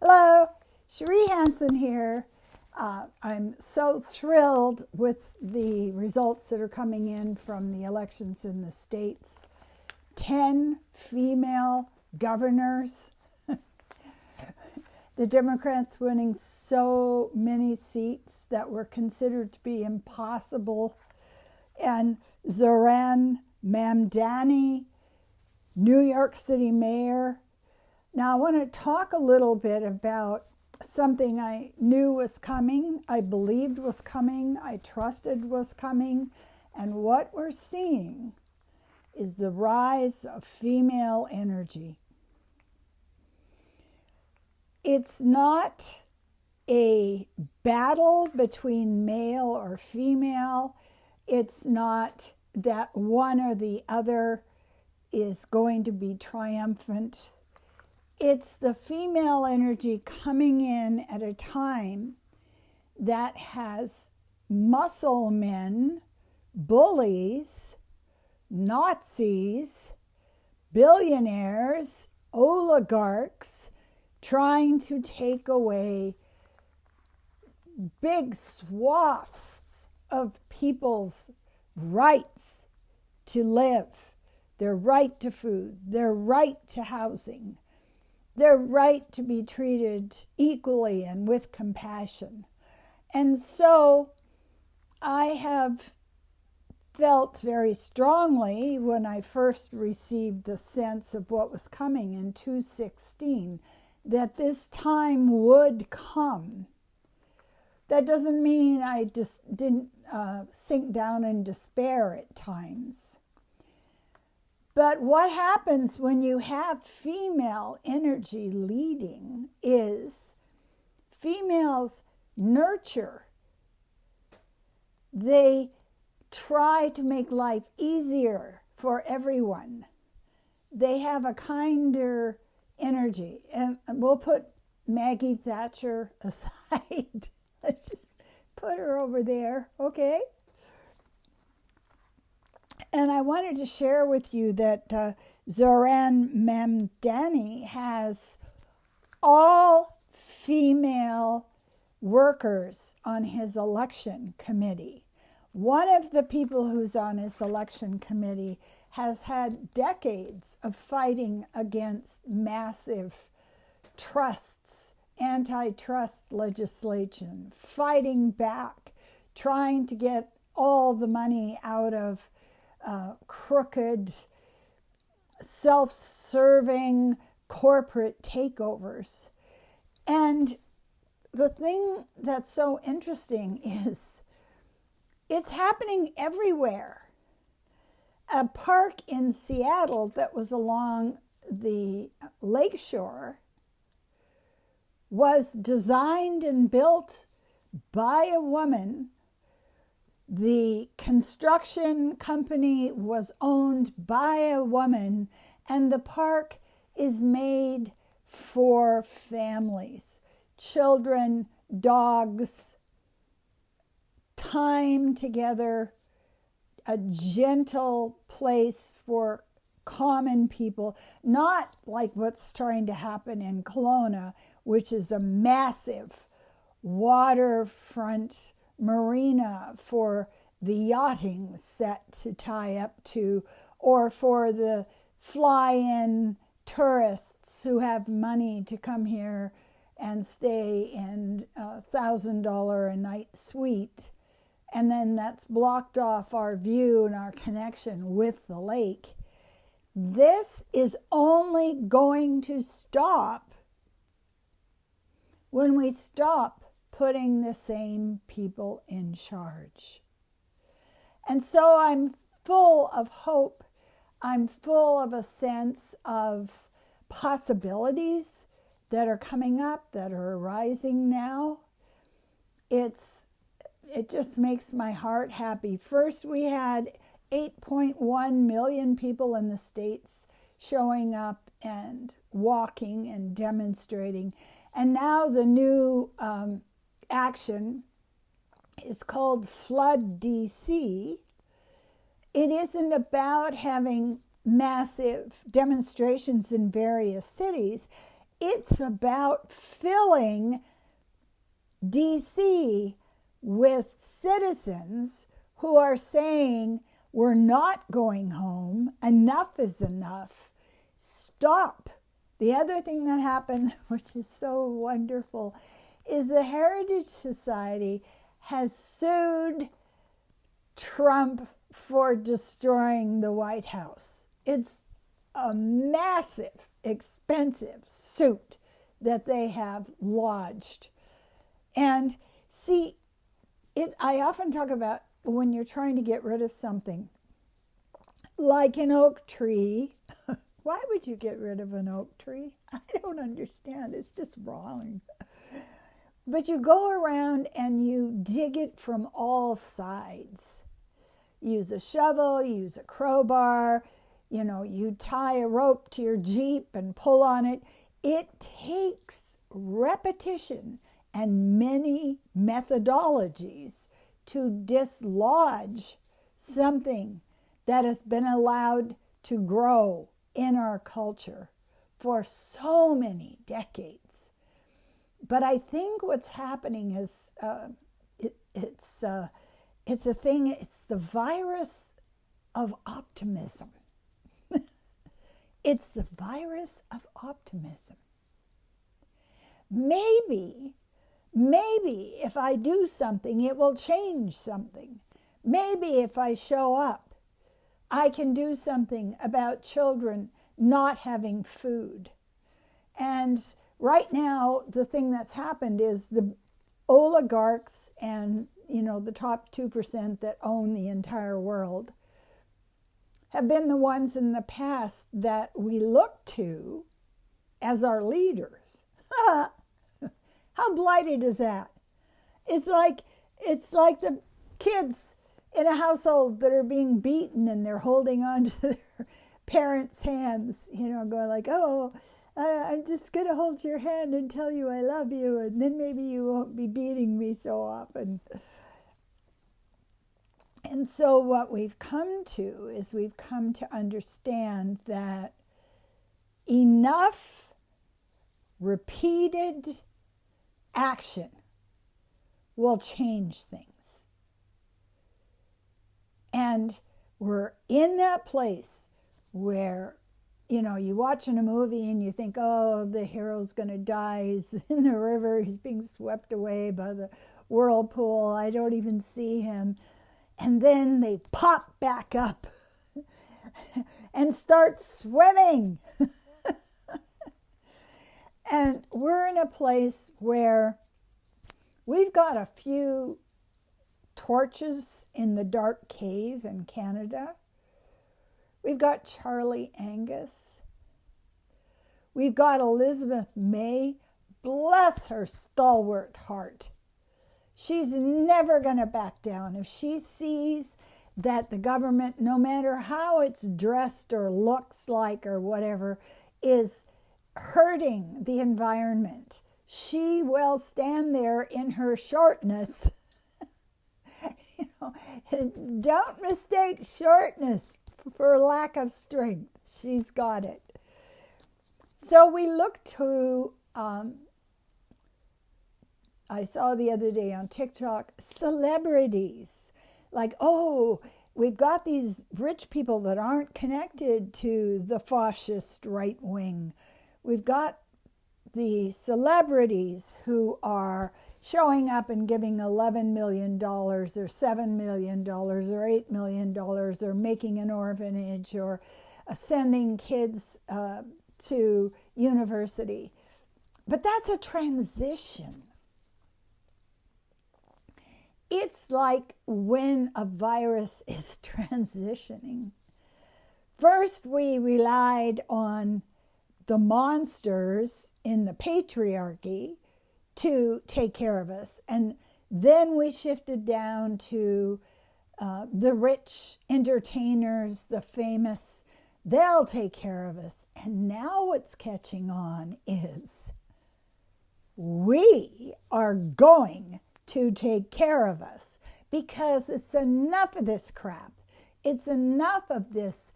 Hello, Cherie Hanson here. I'm so thrilled with the results that are coming in from the elections in the states. 10 female governors. The Democrats winning so many seats that were considered to be impossible. And Zoran Mamdani, New York City mayor. Now, I want to talk a little bit about something I knew was coming, I believed was coming, I trusted was coming, and what we're seeing is the rise of female energy. It's not a battle between male or female. It's not that one or the other is going to be triumphant. It's the female energy coming in at a time that has muscle men, bullies, Nazis, billionaires, oligarchs trying to take away big swaths of people's rights to live, their right to food, their right to housing, their right to be treated equally and with compassion. And so I have felt very strongly when I first received the sense of what was coming in 2016 that this time would come. That doesn't mean I just didn't sink down in despair at times. But what happens when you have female energy leading is females nurture. They try to make life easier for everyone. They have a kinder energy. And we'll put Maggie Thatcher aside. Let's just put her over there, okay? And I wanted to share with you that Zoran Mamdani has all female workers on his election committee. One of the people who's on his election committee has had decades of fighting against massive trusts, antitrust legislation, fighting back, trying to get all the money out of crooked, self-serving corporate takeovers. And the thing that's so interesting is it's happening everywhere. A park in Seattle that was along the lakeshore was designed and built by a woman. The construction company was owned by a woman, and the park is made for families, children, dogs, time together, a gentle place for common people, not like what's trying to happen in Kelowna, which is a massive waterfront marina for the yachting set to tie up to, or for the fly-in tourists who have money to come here and stay in $1,000 a night suite. And then that's blocked off our view and our connection with the lake. This is only going to stop when we stop putting the same people in charge. And so I'm full of hope. I'm full of a sense of possibilities that are coming up, that are arising now. It just makes my heart happy. First, we had 8.1 million people in the States showing up and walking and demonstrating. And now the new action is called Flood DC. It isn't about having massive demonstrations in various cities. it's about filling DC with citizens who are saying, we're not going home, enough is enough, stop. The other thing that happened, which is so wonderful, is the Heritage Society has sued Trump for destroying the White House. It's a massive, expensive suit that they have lodged. And see, I often talk about when you're trying to get rid of something, like an oak tree. Why would you get rid of an oak tree? I don't understand. It's just wrong. But you go around and you dig it from all sides. Use a shovel, use a crowbar, you tie a rope to your Jeep and pull on it. It takes repetition and many methodologies to dislodge something that has been allowed to grow in our culture for so many decades. But I think what's happening is it's the virus of optimism. It's the virus of optimism. Maybe if I do something, it will change something. Maybe if I show up, I can do something about children not having food. And right now, the thing that's happened is the oligarchs and, the top 2% that own the entire world have been the ones in the past that we look to as our leaders. How blighted is that? It's like the kids in a household that are being beaten and they're holding on to their parents' hands, going like, oh, I'm just going to hold your hand and tell you I love you, and then maybe you won't be beating me so often. And so what we've come to is we've come to understand that enough repeated action will change things. And we're in that place where, you watching a movie and you think, oh, the hero's going to die. He's in the river. He's being swept away by the whirlpool. I don't even see him. And then they pop back up and start swimming. And we're in a place where we've got a few torches in the dark cave in Canada. We've got Charlie Angus. We've got Elizabeth May. Bless her stalwart heart. She's never going to back down. If she sees that the government, no matter how it's dressed or looks like or whatever, is hurting the environment, she will stand there in her shortness. Don't mistake shortness for lack of strength. She's got it. So we look to, I saw the other day on TikTok, celebrities. Like, oh, we've got these rich people that aren't connected to the fascist right wing. We've got the celebrities who are showing up and giving $11 million or $7 million or $8 million or making an orphanage or sending kids to university. But that's a transition. It's like when a virus is transitioning. First, we relied on the monsters in the patriarchy to take care of us. And then we shifted down to the rich entertainers, the famous. They'll take care of us. And now what's catching on is we are going to take care of us, because it's enough of this crap. It's enough of this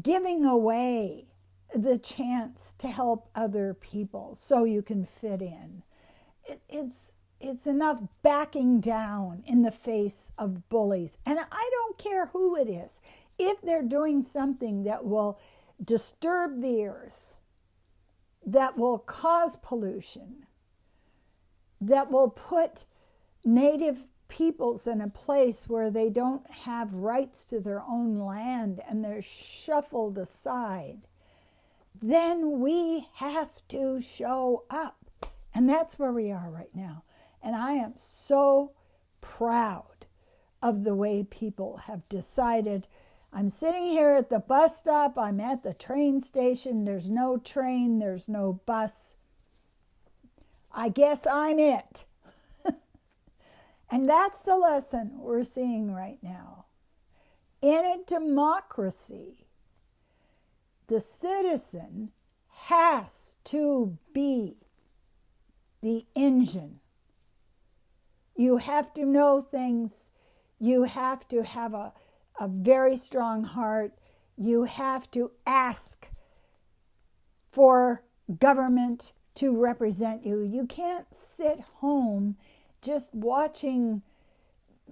giving away the chance to help other people so you can fit in. It's enough backing down in the face of bullies. And I don't care who it is. If they're doing something that will disturb the earth, that will cause pollution, that will put native peoples in a place where they don't have rights to their own land and they're shuffled aside, then we have to show up. And that's where we are right now. And I am so proud of the way people have decided. I'm sitting here at the bus stop. I'm at the train station. There's no train. There's no bus. I guess I'm it. And that's the lesson we're seeing right now. In a democracy, the citizen has to be the engine. You have to know things. You have to have a very strong heart. You have to ask for government to represent you. You can't sit home just watching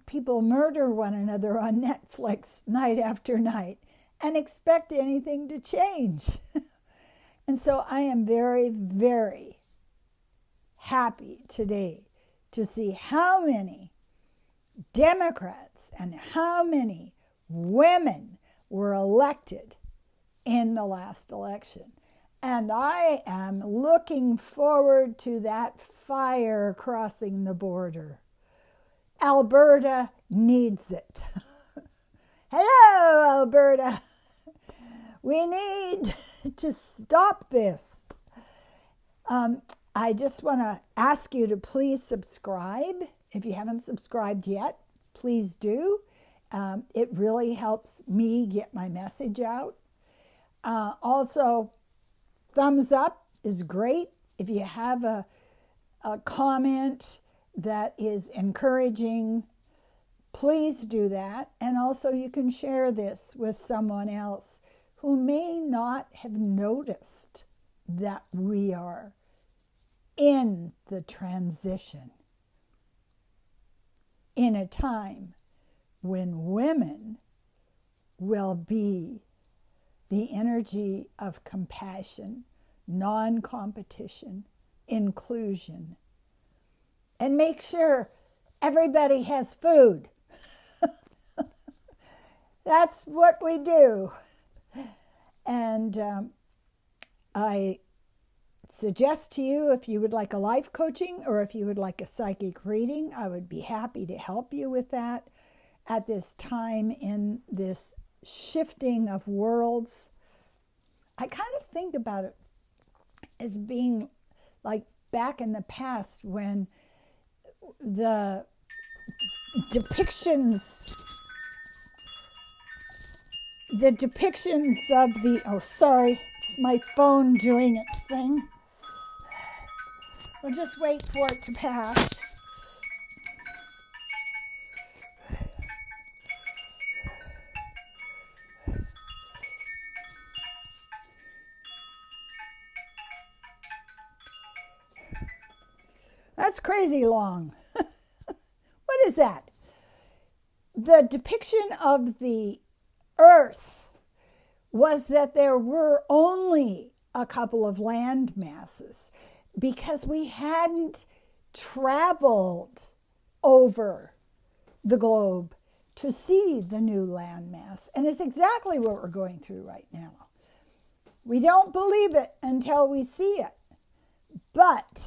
people murder one another on Netflix night after night and expect anything to change. And so I am very, very happy today to see how many Democrats and how many women were elected in the last election. And I am looking forward to that fire crossing the border. Alberta needs it. Hello, Alberta. We need to stop this. I just want to ask you to please subscribe. If you haven't subscribed yet, please do. It really helps me get my message out. Also, thumbs up is great. If you have a comment that is encouraging, please do that. And also you can share this with someone else who may not have noticed that we are in the transition, in a time when women will be the energy of compassion, non-competition, inclusion, and make sure everybody has food. That's what we do. And I suggest to you, if you would like a life coaching or if you would like a psychic reading, I would be happy to help you with that at this time in this shifting of worlds. I kind of think about it as being like back in the past when the depictions of the, oh, sorry, it's my phone doing its thing. We'll just wait for it to pass. That's crazy long. What is that? The depiction of the Earth was that there were only a couple of land masses because we hadn't traveled over the globe to see the new landmass. And it's exactly what we're going through right now. We don't believe it until we see it. But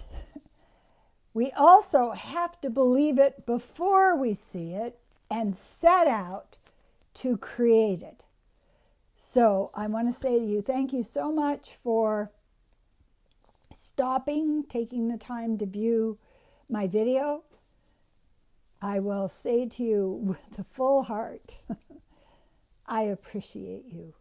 we also have to believe it before we see it and set out to create it. So I want to say to you, thank you so much for stopping, taking the time to view my video. I will say to you with a full heart, I appreciate you.